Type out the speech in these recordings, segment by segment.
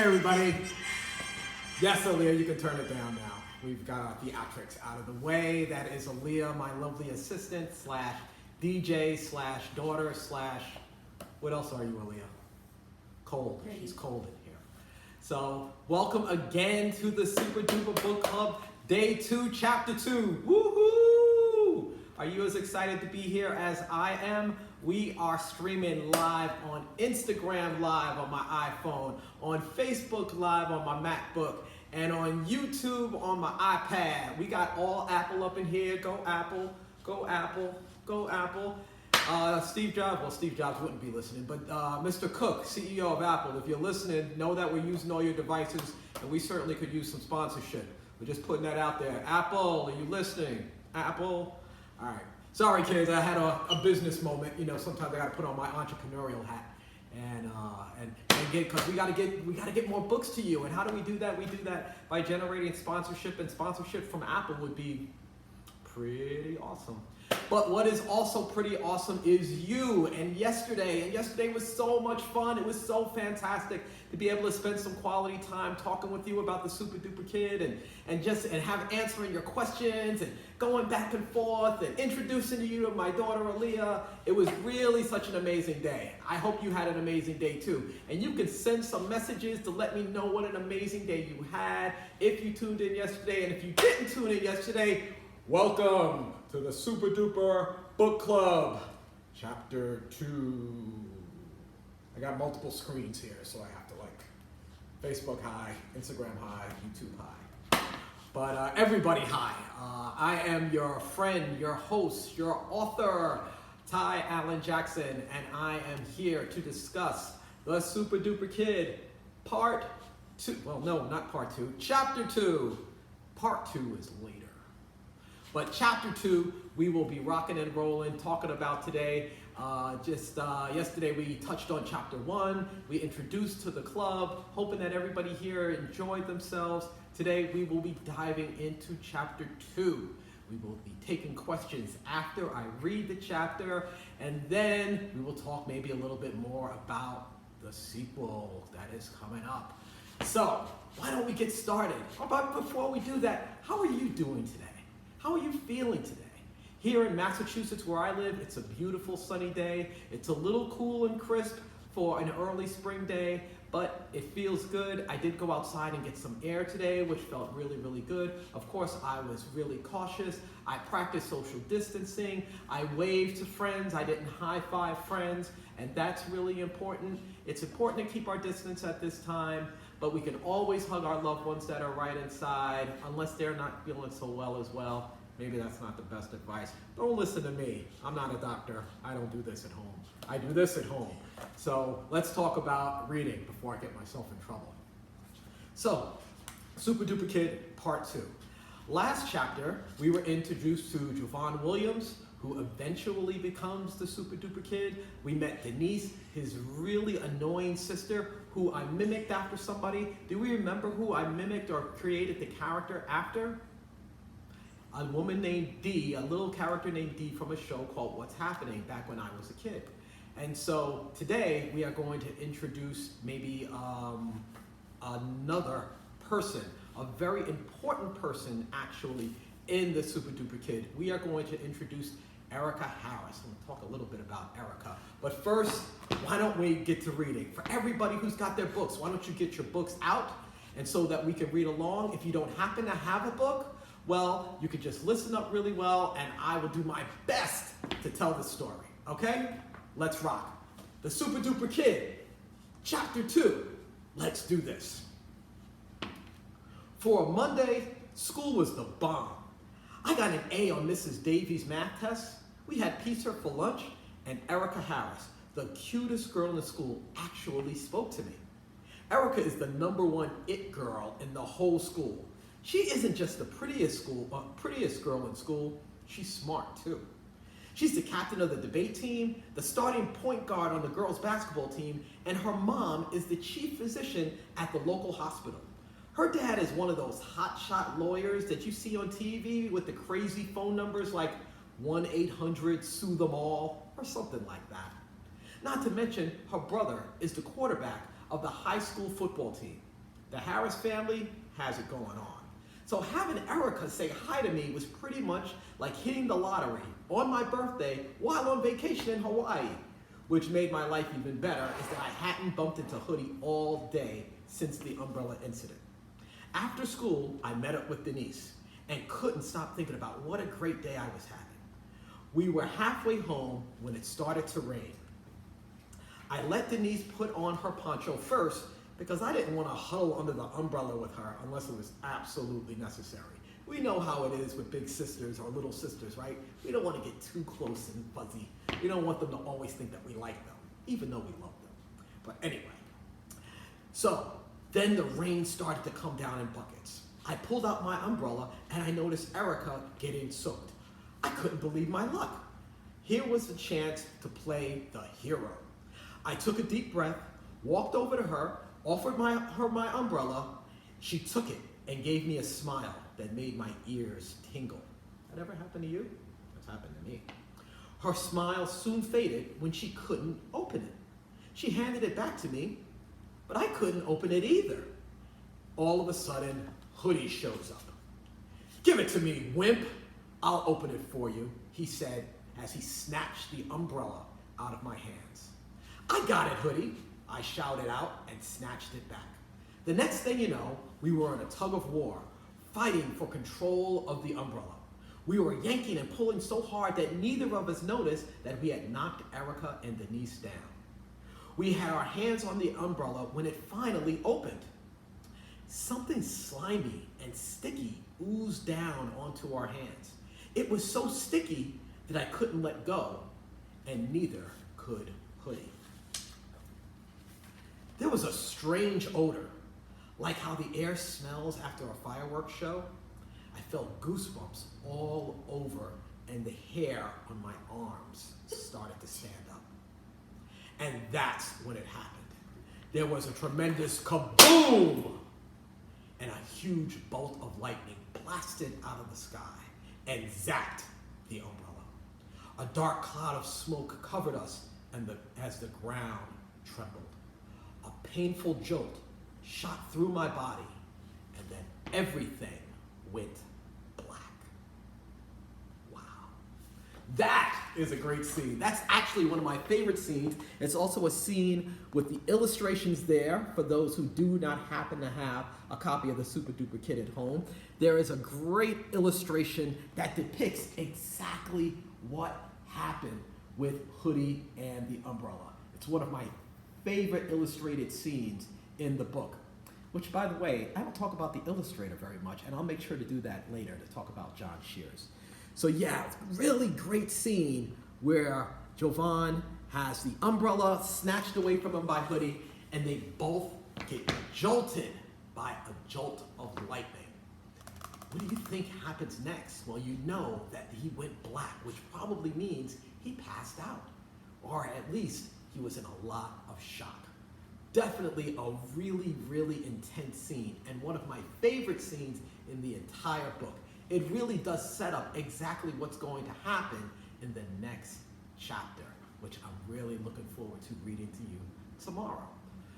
everybody. Yes, Aaliyah, you can turn it down now. We've got our theatrics out of the way. That is Aaliyah, my lovely assistant slash DJ slash daughter slash, what else are you, Aaliyah? Cold. She's cold in here. So welcome again to the Super Duper Book Club, Day 2, Chapter 2. Woohoo! Are you as excited to be here as I am? We are streaming live on Instagram Live on my iPhone, on Facebook Live on my MacBook, and on YouTube on my iPad. We got all Apple up in here. Go Apple, go Apple, go Apple. Steve Jobs wouldn't be listening, but Mr. Cook, CEO of Apple, if you're listening, know that we're using all your devices, and we certainly could use some sponsorship. We're just putting that out there. Apple, are you listening? Apple? All right. Sorry, kids, I had a business moment. You know, sometimes I got to put on my entrepreneurial hat and get, because we got to get more books to you. And how do we do that? We do that by generating sponsorship, and sponsorship from Apple would be pretty awesome. But what is also pretty awesome is you. And yesterday was so much fun. It was so fantastic to be able to spend some quality time talking with you about the Super Duper Kid and have answering your questions and going back and forth and introducing you to my daughter Aaliyah. It was really such an amazing day. I hope you had an amazing day too. And you can send some messages to let me know what an amazing day you had if you tuned in yesterday. And if you didn't tune in yesterday, welcome to the Super Duper Book Club, Chapter 2. I got multiple screens here, so I have to Facebook hi, Instagram hi, YouTube hi. But everybody hi. I am your friend, your host, your author, Ty Allen Jackson, and I am here to discuss the Super Duper Kid, Part 2. Well, no, not Part 2, Chapter 2. Part 2 is later. But Chapter 2, we will be rocking and rolling, talking about today. Yesterday we touched on Chapter 1. We introduced to the club, hoping that everybody here enjoyed themselves. Today we will be diving into Chapter 2. We will be taking questions after I read the chapter, and then we will talk maybe a little bit more about the sequel that is coming up. So, why don't we get started? But before we do that, how are you doing today? How are you feeling today? Here in Massachusetts, where I live, it's a beautiful sunny day. It's a little cool and crisp for an early spring day, but it feels good. I did go outside and get some air today, which felt really, really good. Of course, I was really cautious. I practiced social distancing. I waved to friends. I didn't high-five friends, and that's really important. It's important to keep our distance at this time, but we can always hug our loved ones that are right inside, unless they're not feeling so well as well. Maybe that's not the best advice. Don't listen to me. I'm not a doctor. I don't do this at home. I do this at home. So let's talk about reading before I get myself in trouble. So, Super Duper Kid, Part 2. Last chapter, we were introduced to Javon Williams, who eventually becomes the Super Duper Kid. We met Denise, his really annoying sister, who I mimicked after somebody. Do we remember who I mimicked or created the character after? A woman named Dee, a little character named Dee from a show called What's Happening back when I was a kid. And so today we are going to introduce maybe another person, a very important person actually in the Super Duper Kid. We are going to introduce Erica Harris. I'm going to talk a little bit about Erica. But first, why don't we get to reading? For everybody who's got their books, why don't you get your books out, and so that we can read along. If you don't happen to have a book, well, you could just listen up really well, and I will do my best to tell the story, okay? Let's rock. The Super Duper Kid, Chapter 2. Let's do this. For a Monday, school was the bomb. I got an A on Mrs. Davies' math test. We had pizza for lunch, and Erica Harris, the cutest girl in the school, actually spoke to me. Erica is the #1 it girl in the whole school. She isn't just the prettiest girl in school, she's smart too. She's the captain of the debate team, the starting point guard on the girls' basketball team, and her mom is the chief physician at the local hospital. Her dad is one of those hotshot lawyers that you see on TV with the crazy phone numbers like 1-800-SUE-THEM-ALL or something like that. Not to mention, her brother is the quarterback of the high school football team. The Harris family has it going on. So having Erica say hi to me was pretty much like hitting the lottery on my birthday while on vacation in Hawaii, which made my life even better is that I hadn't bumped into Hoodie all day since the umbrella incident. After school, I met up with Denise and couldn't stop thinking about what a great day I was having. We were halfway home when it started to rain. I let Denise put on her poncho first because I didn't want to huddle under the umbrella with her unless it was absolutely necessary. We know how it is with big sisters or little sisters, right? We don't want to get too close and fuzzy. We don't want them to always think that we like them, even though we love them. But anyway, so then the rain started to come down in buckets. I pulled out my umbrella and I noticed Erica getting soaked. I couldn't believe my luck. Here was the chance to play the hero. I took a deep breath, walked over to her, offered her my umbrella. She took it and gave me a smile that made my ears tingle. That ever happened to you? That's happened to me. Her smile soon faded when she couldn't open it. She handed it back to me, but I couldn't open it either. All of a sudden, Hoodie shows up. "Give it to me, wimp. I'll open it for you," he said as he snatched the umbrella out of my hands. "I got it, Hoodie," I shouted out and snatched it back. The next thing you know, we were in a tug of war, fighting for control of the umbrella. We were yanking and pulling so hard that neither of us noticed that we had knocked Erica and Denise down. We had our hands on the umbrella when it finally opened. Something slimy and sticky oozed down onto our hands. It was so sticky that I couldn't let go, and neither could Hoodie. There was a strange odor, like how the air smells after a fireworks show. I felt goosebumps all over, and the hair on my arms started to stand up. And that's when it happened. There was a tremendous kaboom, and a huge bolt of lightning blasted out of the sky and zapped the umbrella. A dark cloud of smoke covered us as the ground trembled. A painful jolt shot through my body, and then everything went black. Wow. That is a great scene. That's actually one of my favorite scenes. It's also a scene with the illustrations there for those who do not happen to have a copy of the SUPADUPA kit at home. There is a great illustration that depicts exactly what happened with Hoodie and the umbrella. It's one of my favorite illustrated scenes in the book, which, by the way, I don't talk about the illustrator very much, and I'll make sure to do that later to talk about John Shears. So yeah, really great scene where Jovan has the umbrella snatched away from him by Hoodie, and they both get jolted by a jolt of lightning. What do you think happens next? Well, you know that he went black, which probably means he passed out, or at least he was in a lot of shock. Definitely a really, really intense scene, and one of my favorite scenes in the entire book. It really does set up exactly what's going to happen in the next chapter, which I'm really looking forward to reading to you tomorrow.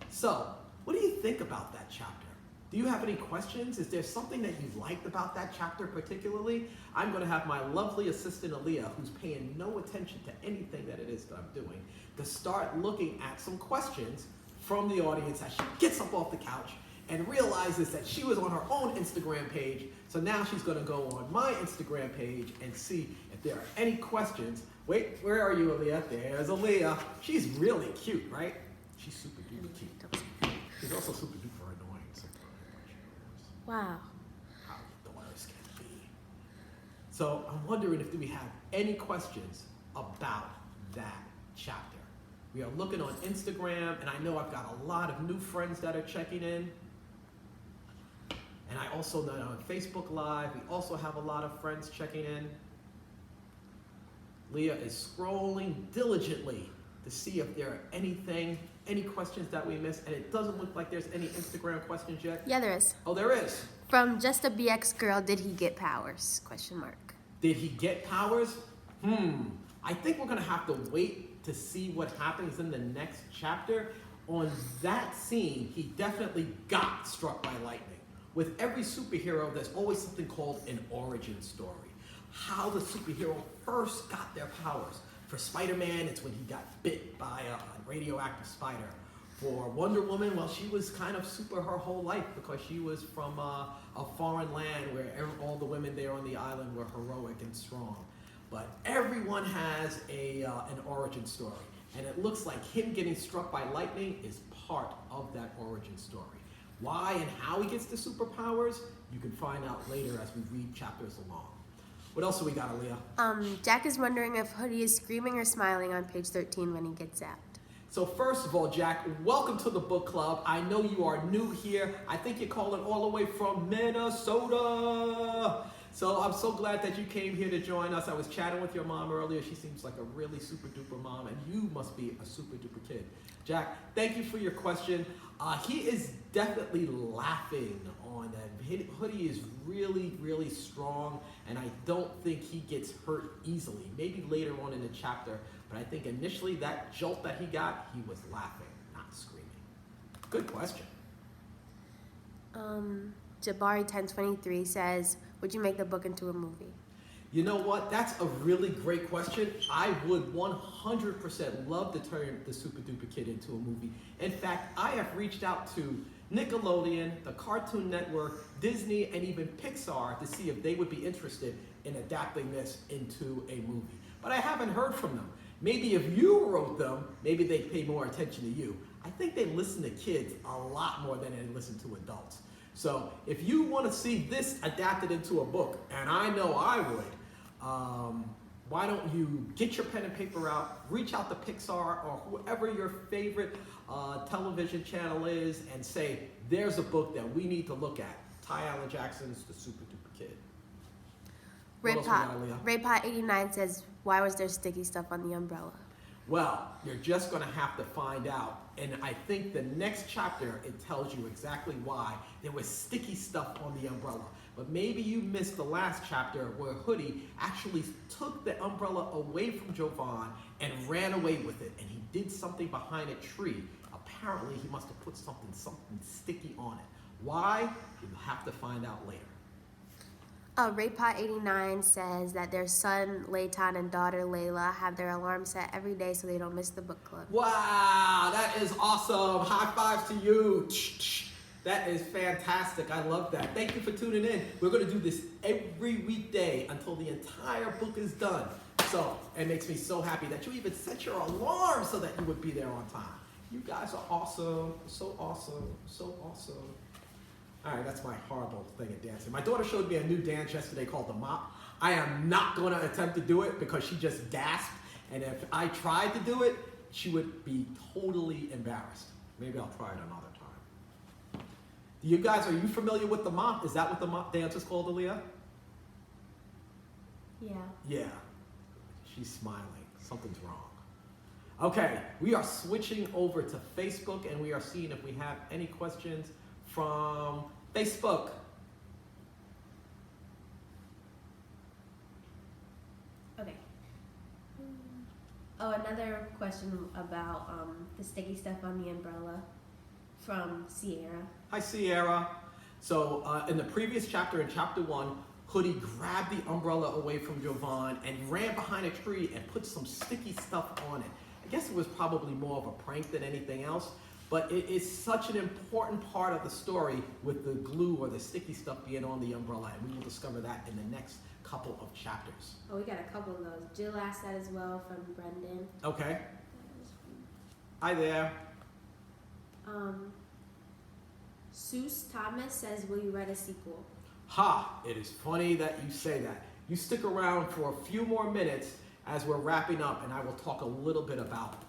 So, what do you think about that chapter? Do you have any questions? Is there something that you liked about that chapter particularly? I'm going to have my lovely assistant Aaliyah, who's paying no attention to anything that it is that I'm doing, to start looking at some questions from the audience as she gets up off the couch and realizes that she was on her own Instagram page. So now she's going to go on my Instagram page and see if there are any questions. Wait, where are you, Aaliyah? There's Aaliyah. She's really cute, right? She's super duper cute. She's also super duper annoying. Wow. How daughters can be. So I'm wondering if we have any questions about that chapter. We are looking on Instagram, and I know I've got a lot of new friends that are checking in. And I also know on Facebook Live, we also have a lot of friends checking in. Leah is scrolling diligently to see if there are any questions that we missed. And it doesn't look like there's any Instagram questions yet. Yeah, there is. Oh, there is. From Just a BX Girl, did he get powers? Question mark. Did he get powers? I think we're going to have to wait to see what happens in the next chapter. on that scene, he definitely got struck by lightning. With every superhero, there's always something called an origin story. How the superhero first got their powers. For Spider-Man, it's when he got bit by a radioactive spider. For Wonder Woman, well, she was kind of super her whole life because she was from a foreign land where all the women there on the island were heroic and strong. But everyone has an origin story. And it looks like him getting struck by lightning is part of that origin story. Why and how he gets the superpowers, you can find out later as we read chapters along. What else do we got, Aaliyah? Jack is wondering if Hoodie is screaming or smiling on page 13 when he gets zapped. So first of all, Jack, welcome to the book club. I know you are new here. I think you're calling all the way from Minnesota. So I'm so glad that you came here to join us. I was chatting with your mom earlier. She seems like a really super duper mom, and you must be a super duper kid. Jack, thank you for your question. He is definitely laughing on that. Hoodie is really, really strong, and I don't think he gets hurt easily. Maybe later on in the chapter, but I think initially that jolt that he got, he was laughing, not screaming. Good question. Jabari1023 says, would you make the book into a movie? You know what? That's a really great question. I would 100% love to turn the Super Duper Kid into a movie. In fact, I have reached out to Nickelodeon, the Cartoon Network, Disney, and even Pixar to see if they would be interested in adapting this into a movie. But I haven't heard from them. Maybe if you wrote them, maybe they'd pay more attention to you. I think they listen to kids a lot more than they listen to adults. So if you want to see this adapted into a book, and I know I would, why don't you get your pen and paper out, reach out to Pixar or whoever your favorite television channel is and say, there's a book that we need to look at. Ty Allen Jackson's The Super Duper Kid. Raypot89 says, why was there sticky stuff on the umbrella? Well, you're just going to have to find out. And I think the next chapter, it tells you exactly why there was sticky stuff on the umbrella. But maybe you missed the last chapter where Hoodie actually took the umbrella away from Jovan and ran away with it. And he did something behind a tree. Apparently, he must have put something sticky on it. Why? You'll have to find out later. Raypot89 says that their son Layton and daughter Layla have their alarm set every day so they don't miss the book club. Wow, that is awesome. High fives to you. That is fantastic. I love that. Thank you for tuning in. We're going to do this every weekday until the entire book is done. So it makes me so happy that you even set your alarm so that you would be there on time. You guys are awesome. So awesome. So awesome. All right, that's my horrible thing at dancing. My daughter showed me a new dance yesterday called the mop. I am not going to attempt to do it because she just gasped. And if I tried to do it, she would be totally embarrassed. Maybe I'll try it another time. You guys, are you familiar with the mop? Is that what the mop dance is called, Aaliyah? Yeah. Yeah. She's smiling. Something's wrong. Okay, we are switching over to Facebook and we are seeing if we have any questions from Facebook. Okay. Oh, another question about the sticky stuff on the umbrella from Sierra. Hi, Sierra. So in the previous chapter, in chapter 1, Hoodie grabbed the umbrella away from Jovan and ran behind a tree and put some sticky stuff on it. I guess it was probably more of a prank than anything else. But it is such an important part of the story with the glue or the sticky stuff being on the umbrella, and we will discover that in the next couple of chapters. Oh, we got a couple of those. Jill asked that as well from Brendan. Okay. Hi there. Seuss Thomas says, will you write a sequel? Ha! It is funny that you say that. You stick around for a few more minutes as we're wrapping up, and I will talk a little bit about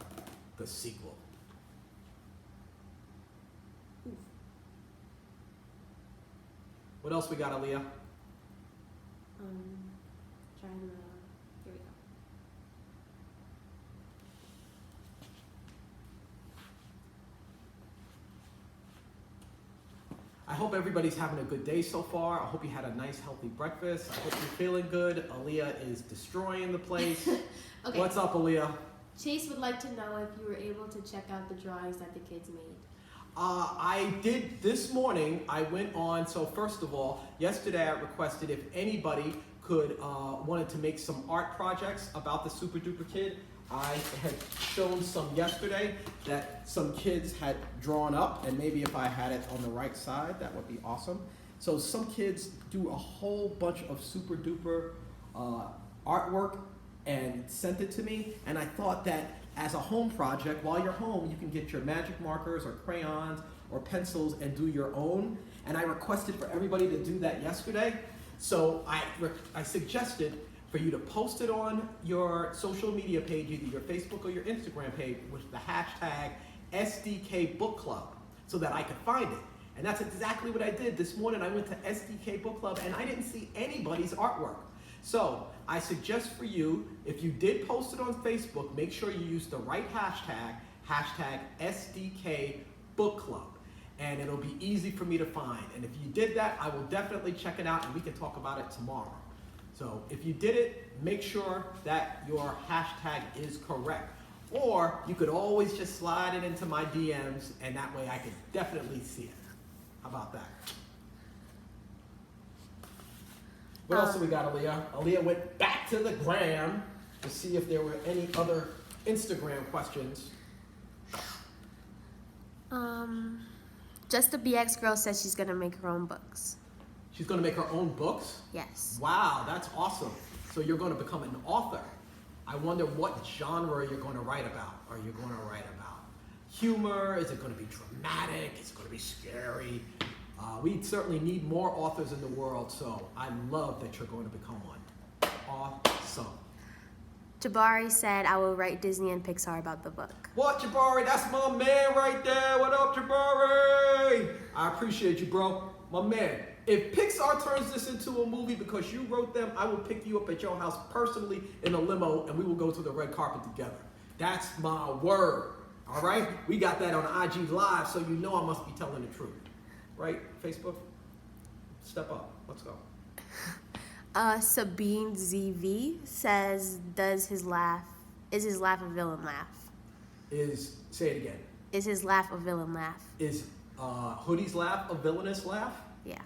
the sequel. What else we got, Aaliyah? Here we go. I hope everybody's having a good day so far. I hope you had a nice, healthy breakfast. I hope you're feeling good. Aaliyah is destroying the place. Okay. What's up, Aaliyah? Chase would like to know if you were able to check out the drawings that the kids made. I did this morning. I went on. So first of all, yesterday I requested if anybody could wanted to make some art projects about the Super Duper Kid. I had shown some yesterday that some kids had drawn up, and maybe if I had it on the right side, that would be awesome. So some kids do a whole bunch of Super Duper artwork and sent it to me, and I thought that as a home project, while you're home, you can get your magic markers or crayons or pencils and do your own. And I requested for everybody to do that yesterday. So I suggested for you to post it on your social media page, either your Facebook or your Instagram page, with the hashtag SDK Book Club, so that I could find it. And that's exactly what I did this morning. I went to SDK Book Club and I didn't see anybody's artwork. So I suggest for you, if you did post it on Facebook, make sure you use the right hashtag SDK Book Club. And it'll be easy for me to find. And if you did that, I will definitely check it out and we can talk about it tomorrow. So if you did it, make sure that your hashtag is correct. Or you could always just slide it into my DMs and that way I could definitely see it. How about that? What else do we got, Aaliyah? Aaliyah went back to the gram to see if there were any other Instagram questions. Just the BX girl says she's gonna make her own books. She's gonna make her own books? Yes. Wow, that's awesome. So you're gonna become an author. I wonder what genre you're gonna write about. Are you gonna write about humor? Is it gonna be dramatic? Is it gonna be scary? We certainly need more authors in the world, so I love that you're going to become one. Awesome. Jabari said, I will write Disney and Pixar about the book. What, Jabari? That's my man right there. What up, Jabari? I appreciate you, bro. My man. If Pixar turns this into a movie because you wrote them, I will pick you up at your house personally in a limo and we will go to the red carpet together. That's my word. All right? We got that on IG Live, so you know I must be telling the truth. Right, Facebook? Step up. Let's go. Sabine ZV says, is his laugh a villain laugh? Say it again. Is his laugh a villain laugh? Is Hoodie's laugh a villainous laugh? Yeah.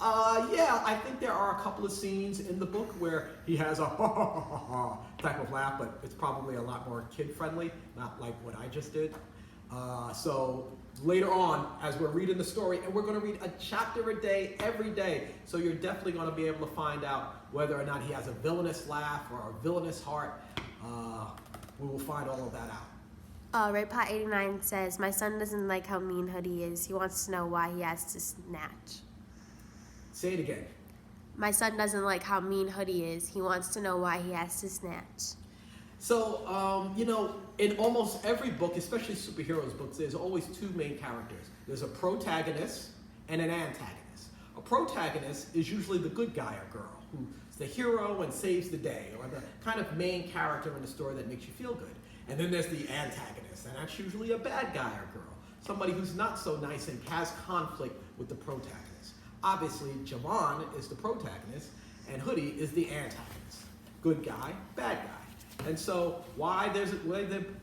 Yeah, I think there are a couple of scenes in the book where he has a ha ha ha ha ha type of laugh, but it's probably a lot more kid-friendly, not like what I just did. So later on, as we're reading the story, and we're going to read a chapter a day, every day, so you're definitely going to be able to find out whether or not he has a villainous laugh or a villainous heart. We will find all of that out. RayPot89 says, my son doesn't like how mean Hoodie is. He wants to know why he has to snatch. Say it again. My son doesn't like how mean Hoodie is. He wants to know why he has to snatch. So, in almost every book, especially superheroes books, there's always two main characters. There's a protagonist and an antagonist. A protagonist is usually the good guy or girl who's the hero and saves the day, or the kind of main character in the story that makes you feel good. And then there's the antagonist, and that's usually a bad guy or girl, somebody who's not so nice and has conflict with the protagonist. Obviously, Javon is the protagonist, and Hoodie is the antagonist. Good guy, bad guy. And so why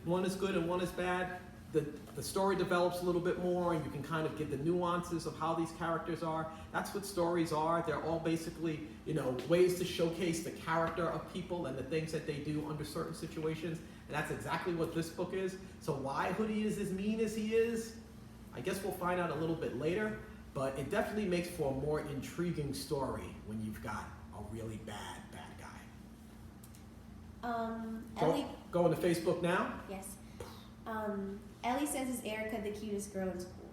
one is good and one is bad, the story develops a little bit more and you can kind of get the nuances of how these characters are. That's what stories are. They're all basically, ways to showcase the character of people and the things that they do under certain situations. And that's exactly what this book is. So why Hoodie is as mean as he is, I guess we'll find out a little bit later. But it definitely makes for a more intriguing story when you've got a really bad guy. Ellie. Going to Facebook now? Yes. Ellie says, is Erica the cutest girl in school?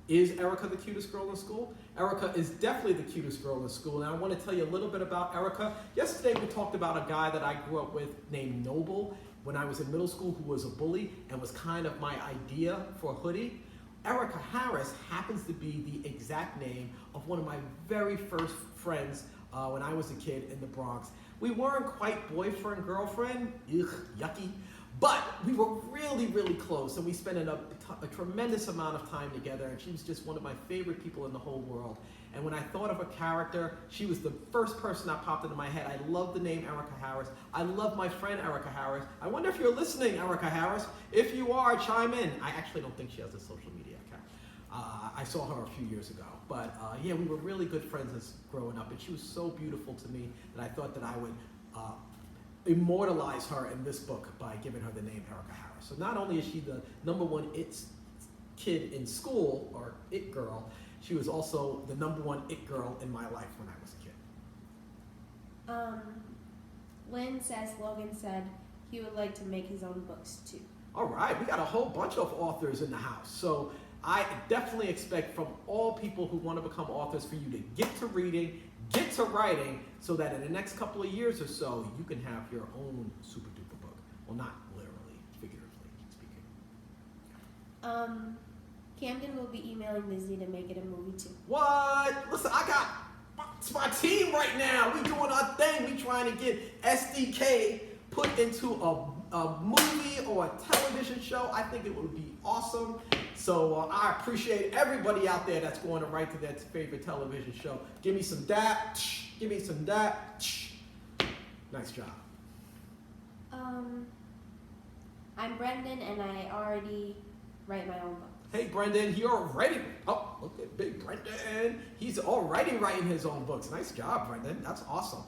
Is Erica the cutest girl in school? Erica is definitely the cutest girl in school. And I want to tell you a little bit about Erica. Yesterday we talked about a guy that I grew up with named Noble when I was in middle school who was a bully and was kind of my idea for Hoodie. Erica Harris happens to be the exact name of one of my very first friends when I was a kid in the Bronx. We weren't quite boyfriend, girlfriend, yucky, But we were really, really close, and we spent a tremendous amount of time together, and she was just one of my favorite people in the whole world. And when I thought of a character, she was the first person that popped into my head. I love the name Erica Harris. I love my friend Erica Harris. I wonder if you're listening, Erica Harris. If you are, chime in. I actually don't think she has a social media account. I saw her a few years ago. But yeah, we were really good friends as growing up, and she was so beautiful to me that I thought that I would immortalize her in this book by giving her the name Erica Harris. So not only is she the #1 it kid in school, or it girl, she was also the #1 it girl in my life when I was a kid. Lynn says Logan said he would like to make his own books too. All right, we got a whole bunch of authors in the house. So I definitely expect from all people who want to become authors for you to get to reading, get to writing, so that in the next couple of years or so, you can have your own super duper book. Well, not literally, figuratively speaking. Camden will be emailing Disney to make it a movie too. What? Listen, it's my team right now. We doing our thing. We trying to get SDK put into a movie or a television show. I think it would be awesome. So I appreciate everybody out there that's going to write to their favorite television show. Give me some that. Give me some that. Nice job. I'm Brendan, and I already write my own book. Hey, Brendan, you're already. Oh, look at big Brendan. He's already writing his own books. Nice job, Brendan. That's awesome.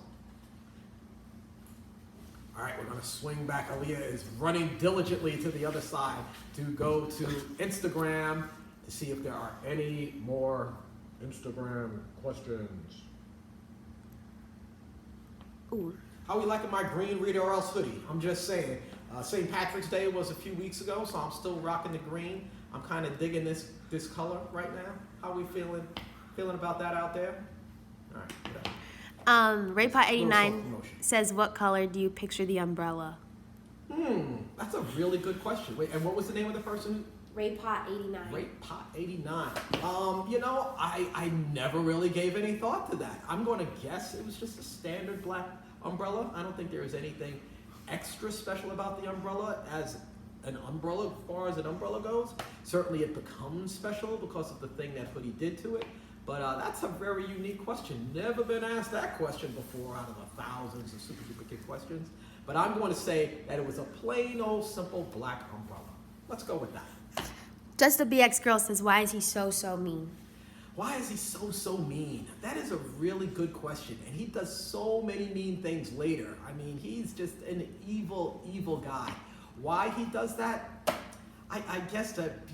All right, we're going to swing back. Aaliyah is running diligently to the other side to go to Instagram to see if there are any more Instagram questions. Ooh. How we liking my green Read or Else hoodie? I'm just saying. St. Patrick's Day was a few weeks ago, so I'm still rocking the green. I'm kind of digging this color right now. How we feeling about that out there? All right, whatever. Raypot89 says, what color do you picture the umbrella? That's a really good question. Wait, and what was the name of the person? Raypot89. Raypot89. You know, I never really gave any thought to that. I'm going to guess it was just a standard black umbrella. I don't think there is anything extra special about the umbrella as an umbrella, as far as an umbrella goes. Certainly it becomes special because of the thing that hoodie did to it. But that's a very unique question. Never been asked that question before out of the thousands of super duper kid questions. But I'm going to say that it was a plain old simple black umbrella. Let's go with that. Just a BX girl says, why is he so mean? Why is he so mean? That is a really good question. And he does so many mean things later. I mean, he's just an evil guy. Why he does that? I guess that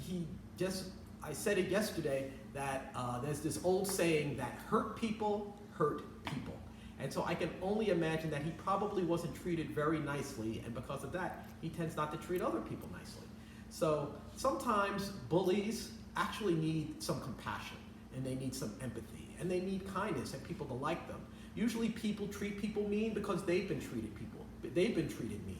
I said it yesterday, that there's this old saying that hurt people hurt people. And so I can only imagine that he probably wasn't treated very nicely, and because of that, he tends not to treat other people nicely. So sometimes bullies actually need some compassion, and they need some empathy, and they need kindness and people to like them. Usually people treat people mean because they've been treated mean.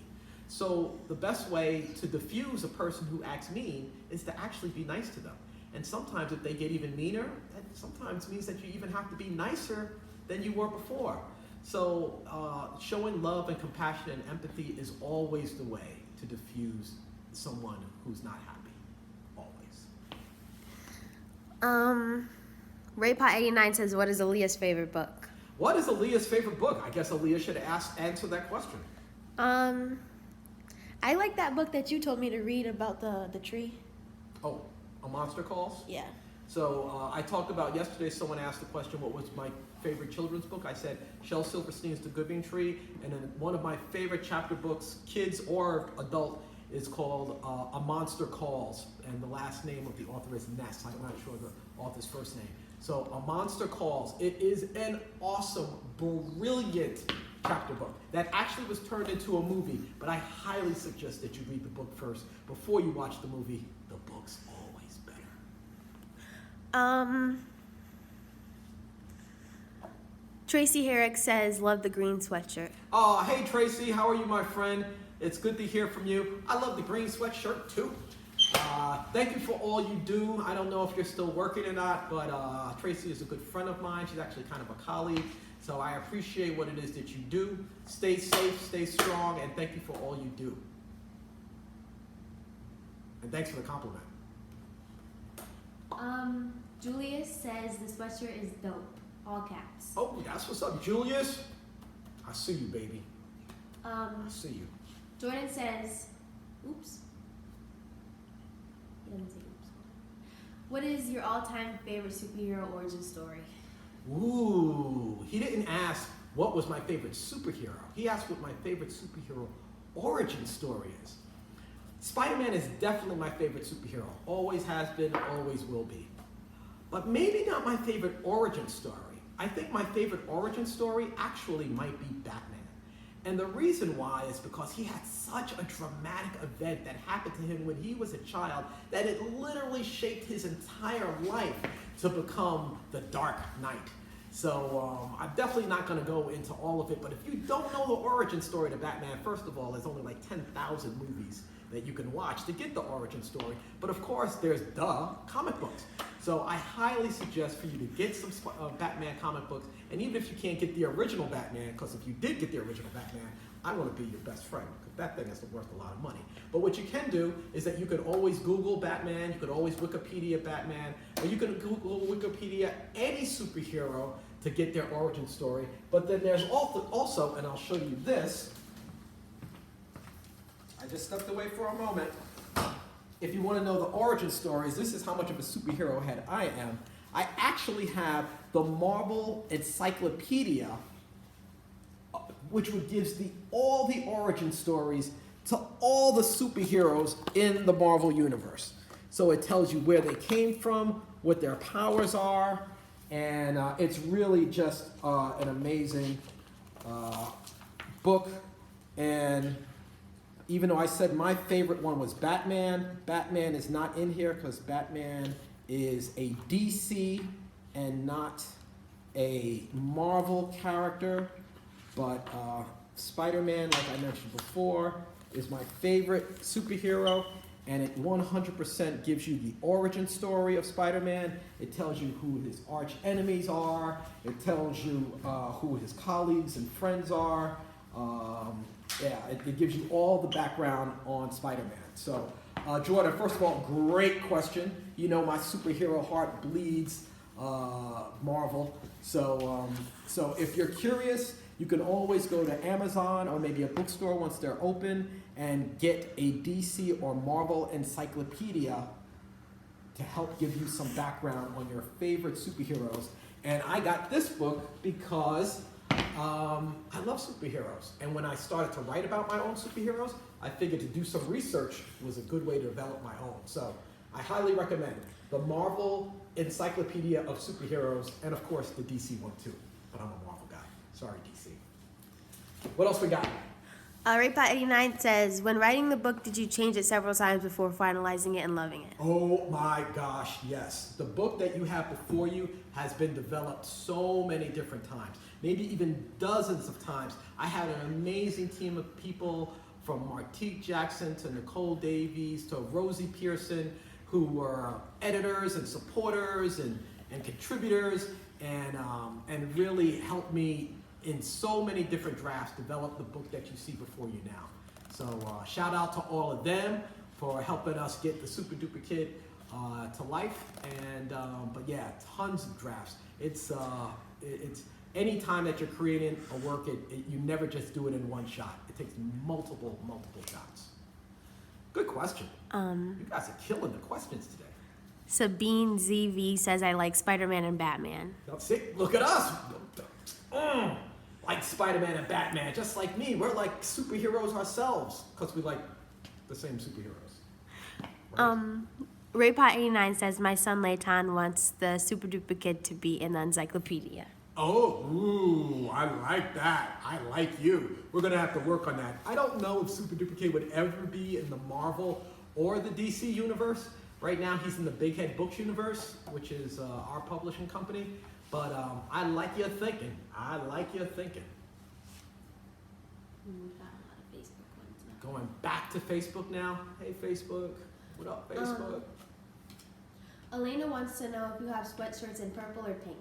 So the best way to diffuse a person who acts mean is to actually be nice to them. And sometimes if they get even meaner, that sometimes means that you even have to be nicer than you were before. So showing love and compassion and empathy is always the way to diffuse someone who's not happy. Always. Raypot89 says, what is Aaliyah's favorite book? What is Aaliyah's favorite book? I guess Aaliyah should answer that question. I like that book that you told me to read about the tree. Oh, A Monster Calls? Yeah. So I talked about yesterday, someone asked the question, what was my favorite children's book? I said Shel Silverstein's The Giving Tree, and then one of my favorite chapter books, kids or adult, is called A Monster Calls, and the last name of the author is Ness. I'm not sure the author's first name. So A Monster Calls. It is an awesome, brilliant chapter book that actually was turned into a movie, but I highly suggest that you read the book first before you watch the movie. The book's always better. Tracy Herrick says, love the green sweatshirt. Oh, hey Tracy, how are you, my friend? It's good to hear from you. I love the green sweatshirt too. Thank you for all you do. I don't know if you're still working or not, but Tracy is a good friend of mine. She's actually kind of a colleague. So I appreciate what it is that you do. Stay safe, stay strong, and thank you for all you do. And thanks for the compliment. Julius says the sweatshirt is dope. All caps. Oh, that's what's up, Julius. I see you, baby. I see you. Jordan says, oops. He doesn't say oops. What is your all-time favorite superhero origin story? Ooh, he didn't ask what was my favorite superhero. He asked what my favorite superhero origin story is. Spider-Man is definitely my favorite superhero. Always has been, always will be. But maybe not my favorite origin story. I think my favorite origin story actually might be Batman. And the reason why is because he had such a dramatic event that happened to him when he was a child that it literally shaped his entire life to become the Dark Knight. So I'm definitely not going to go into all of it, but if you don't know the origin story to Batman, first of all, there's only like 10,000 movies that you can watch to get the origin story. But of course, there's comic books. So I highly suggest for you to get some Batman comic books, and even if you can't get the original Batman, because if you did get the original Batman, I want to be your best friend, because that thing is worth a lot of money. But what you can do is that you could always Google Batman, you could always Wikipedia Batman, or you can Google Wikipedia any superhero to get their origin story. But then there's also, and I'll show you this, I just stepped away for a moment. If you want to know the origin stories, this is how much of a superhero head I am. I actually have the Marvel Encyclopedia, which gives all the origin stories to all the superheroes in the Marvel Universe. So it tells you where they came from, what their powers are, and it's really just an amazing book. And even though I said my favorite one was Batman, Batman is not in here because Batman is a DC and not a Marvel character. But Spider-Man, like I mentioned before, is my favorite superhero, and it 100% gives you the origin story of Spider-Man. It tells you who his arch enemies are. It tells you who his colleagues and friends are. It gives you all the background on Spider-Man. So, Jordan, first of all, great question. You know my superhero heart bleeds Marvel. So if you're curious, you can always go to Amazon or maybe a bookstore once they're open and get a DC or Marvel encyclopedia to help give you some background on your favorite superheroes. And I got this book because I love superheroes. And when I started to write about my own superheroes, I figured to do some research was a good way to develop my own. So I highly recommend the Marvel Encyclopedia of Superheroes, and of course the DC one too. But I'm a Marvel guy. Sorry, DC. What else we got? RayPot89 says, when writing the book, did you change it several times before finalizing it and loving it? Oh my gosh, yes. The book that you have before you has been developed so many different times, maybe even dozens of times. I had an amazing team of people, from Martique Jackson to Nicole Davies to Rosie Pearson, who were editors and supporters and contributors, and really helped me in so many different drafts develop the book that you see before you now. So shout out to all of them for helping us get the SUPADUPA Kid to life. And but yeah, tons of drafts. It's any time that you're creating a work, you never just do it in one shot. It takes multiple shots. Good question. You guys are killing the questions today. Sabine ZV says, I like Spider-Man and Batman. See, look at us. Like Spider-Man and Batman, just like me. We're like superheroes ourselves because we like the same superheroes. Right? RayPot89 says, my son Leighton wants the SUPADUPA Kid to be in the encyclopedia. Oh, ooh, I like that. I like you. We're going to have to work on that. I don't know if SUPADUPA Kid would ever be in the Marvel or the DC universe. Right now, he's in the Big Head Books universe, which is our publishing company. But I like your thinking. I like your thinking. We've got a lot of Facebook ones now. Going back to Facebook now. Hey, Facebook. What up, Facebook? Elena wants to know if you have sweatshirts in purple or pink.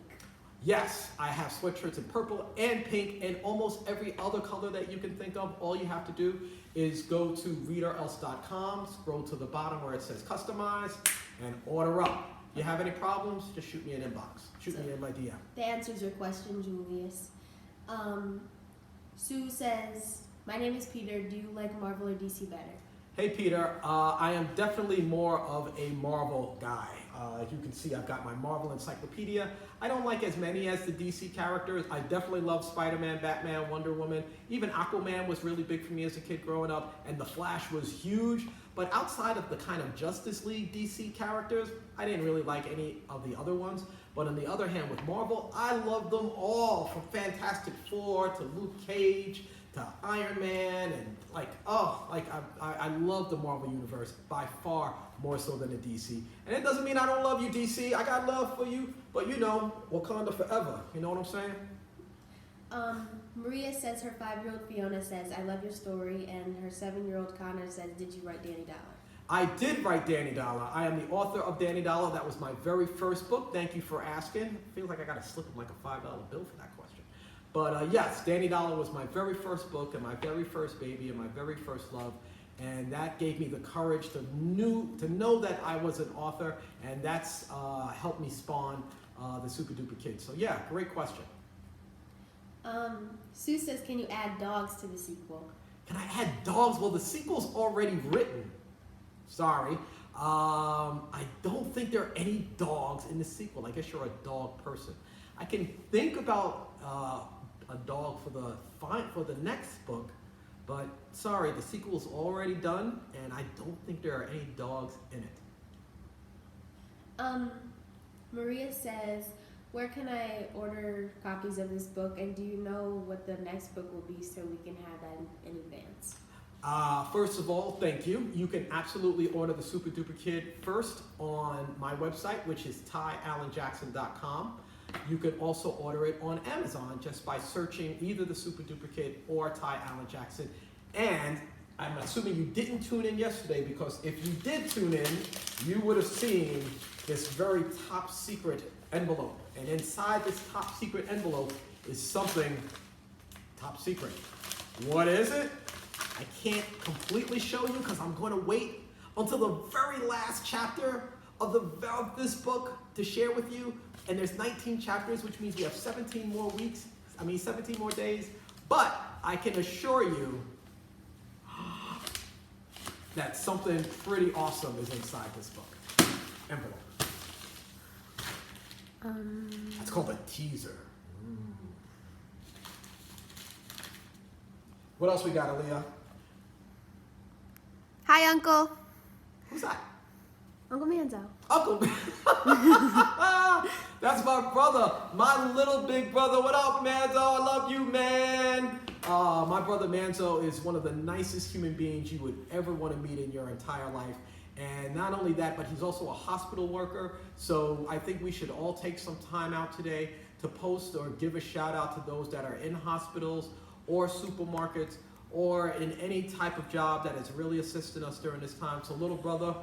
Yes, I have sweatshirts in purple and pink and almost every other color that you can think of. All you have to do is go to readerelse.com, scroll to the bottom where it says customize, and order up. If you have any problems, just shoot me an inbox. Shoot me in my DM. That answers your question, Julius. Sue says, my name is Peter. Do you like Marvel or DC better? Hey Peter, I am definitely more of a Marvel guy. As you can see, I've got my Marvel encyclopedia. I don't like as many as the DC characters. I definitely love Spider-Man, Batman, Wonder Woman. Even Aquaman was really big for me as a kid growing up, and The Flash was huge. But outside of the kind of Justice League DC characters, I didn't really like any of the other ones. But on the other hand, with Marvel, I love them all, from Fantastic Four to Luke Cage to Iron Man, and I love the Marvel Universe by far more so than the DC. And it doesn't mean I don't love you, DC. I got love for you, but you know, Wakanda forever. You know what I'm saying? Maria says her 5-year-old Fiona says, I love your story, and her 7-year-old Connor says, did you write Danny Dollar? I did write Danny Dollar. I am the author of Danny Dollar. That was my very first book. Thank you for asking. Feels like I got to slip him like a $5 bill for that question. But yes, Danny Dollar was my very first book and my very first baby and my very first love. And that gave me the courage to know that I was an author, and that's helped me spawn the SUPADUPA Kid. So yeah, great question. Sue says, can you add dogs to the sequel? Can I add dogs? Well, the sequel's already written. Sorry. I don't think there are any dogs in the sequel. I guess you're a dog person. I can think about a dog for the next book, but sorry, the sequel's already done, and I don't think there are any dogs in it. Maria says, where can I order copies of this book, and do you know what the next book will be so we can have that in advance? First of all, thank you. You can absolutely order the SUPADUPA Kid first on my website, which is tyallenjackson.com. You can also order it on Amazon just by searching either the SUPADUPA Kid or Ty Allen Jackson. And I'm assuming you didn't tune in yesterday, because if you did tune in, you would have seen this very top secret envelope. And inside this top secret envelope is something top secret. What is it? I can't completely show you because I'm going to wait until the very last chapter of this book to share with you. And there's 19 chapters, which means we have 17 more days. But I can assure you that something pretty awesome is inside this book. Envelope. It's called a teaser. What else we got, Aaliyah? Hi, Uncle. Who's that? Uncle Manzo. Uncle. That's my brother, my little big brother. What up, Manzo? I love you, man. My brother Manzo is one of the nicest human beings you would ever want to meet in your entire life. And not only that, but he's also a hospital worker. So I think we should all take some time out today to post or give a shout out to those that are in hospitals or supermarkets or in any type of job that is really assisting us during this time. So little brother,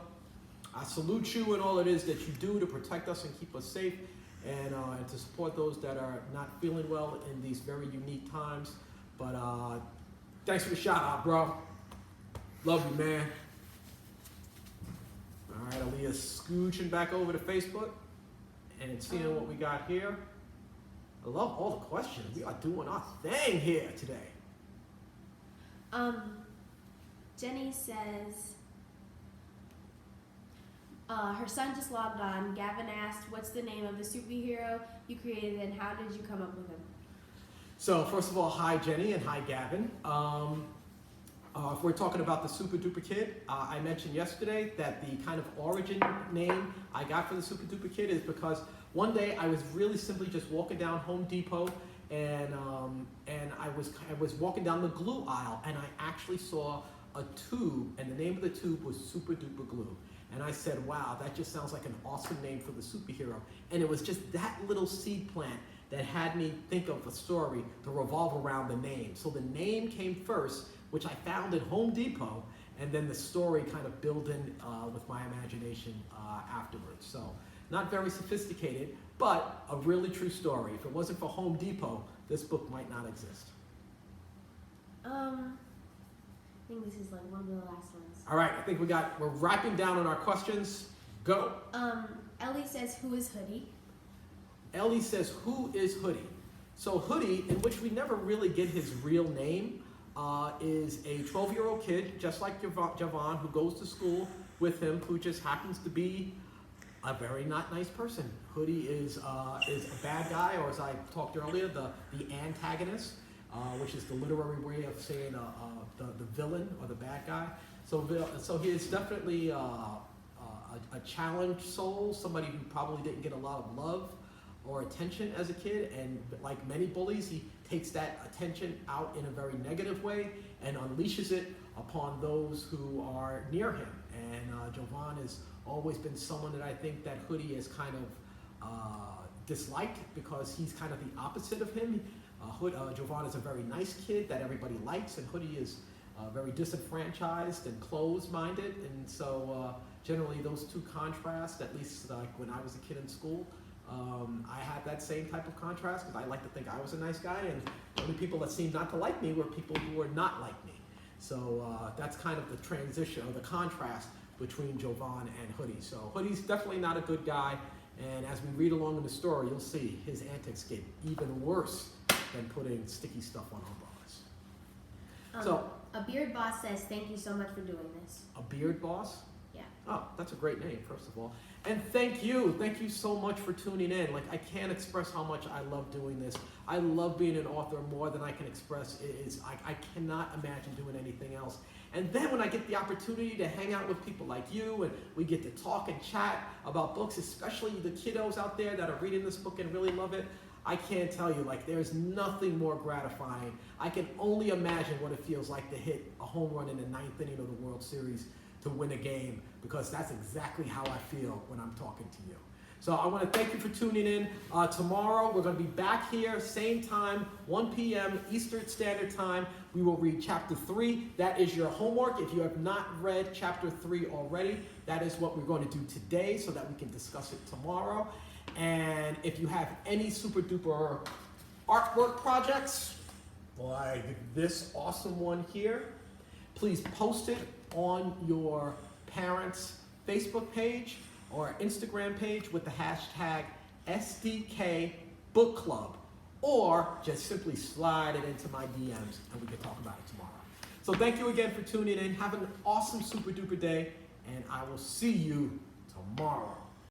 I salute you and all it is that you do to protect us and keep us safe, and to support those that are not feeling well in these very unique times. But thanks for the shout out, bro. Love you, man. All right, Aaliyah's scooching back over to Facebook and seeing what we got here. I love all the questions. We are doing our thing here today. Jenny says, her son just logged on. Gavin asked, what's the name of the superhero you created and how did you come up with him? So first of all, hi Jenny and hi Gavin. If we're talking about the SUPADUPA Kid, I mentioned yesterday that the kind of origin name I got for the SUPADUPA Kid is because one day I was really simply just walking down Home Depot, and I was walking down the glue aisle, and I actually saw a tube, and the name of the tube was SUPADUPA Glue. And I said, wow, that just sounds like an awesome name for the superhero. And it was just that little seed plant that had me think of a story to revolve around the name. So the name came first, which I found at Home Depot, and then the story kind of built in with my imagination afterwards. So Not very sophisticated, but a really true story. If it wasn't for Home Depot, this book might not exist. I think this is like one of the last ones. All right, I think we're wrapping down on our questions. Go. Ellie says, who is Hoodie? Ellie says, who is Hoodie? So Hoodie, in which we never really get his real name, is a 12-year-old kid, just like Javon, who goes to school with him, who just happens to be a very not nice person. Hoodie is a bad guy, or as I talked earlier, the antagonist, which is the literary way of saying the villain or the bad guy. So he is definitely a challenged soul, somebody who probably didn't get a lot of love or attention as a kid, and like many bullies, he takes that attention out in a very negative way and unleashes it upon those who are near him. And Jovan has always been someone that I think that Hoodie is kind of disliked, because he's kind of the opposite of him. Jovan is a very nice kid that everybody likes, and Hoodie is very disenfranchised and closed-minded. And so generally those two contrasts, at least like when I was a kid in school, I had that same type of contrast, because I like to think I was a nice guy, and the only people that seemed not to like me were people who were not like me. So that's kind of the transition, or the contrast between Jovan and Hoodie. So Hoodie's definitely not a good guy, and as we read along in the story, you'll see his antics get even worse than putting sticky stuff on umbrellas. So a beard boss says, thank you so much for doing this. A beard boss? Yeah. Oh, that's a great name, first of all. And thank you so much for tuning in. Like, I can't express how much I love doing this. I love being an author more than I can express. I cannot imagine doing anything else. And then when I get the opportunity to hang out with people like you, and we get to talk and chat about books, especially the kiddos out there that are reading this book and really love it, I can't tell you, like, there's nothing more gratifying. I can only imagine what it feels like to hit a home run in the 9th inning of the World Series to win a game, because that's exactly how I feel when I'm talking to you. So I want to thank you for tuning in. Tomorrow we're going to be back here, same time, 1 p.m. Eastern Standard Time. We will read Chapter 3. That is your homework. If you have not read Chapter 3 already, that is what we're going to do today, so that we can discuss it tomorrow. And if you have any super duper artwork projects, like this awesome one here, please post it on your parents' Facebook page or Instagram page with the hashtag SDK Book Club, or just simply slide it into my DMs and we can talk about it tomorrow. So thank you again for tuning in. Have an awesome super duper day, and I will see you tomorrow.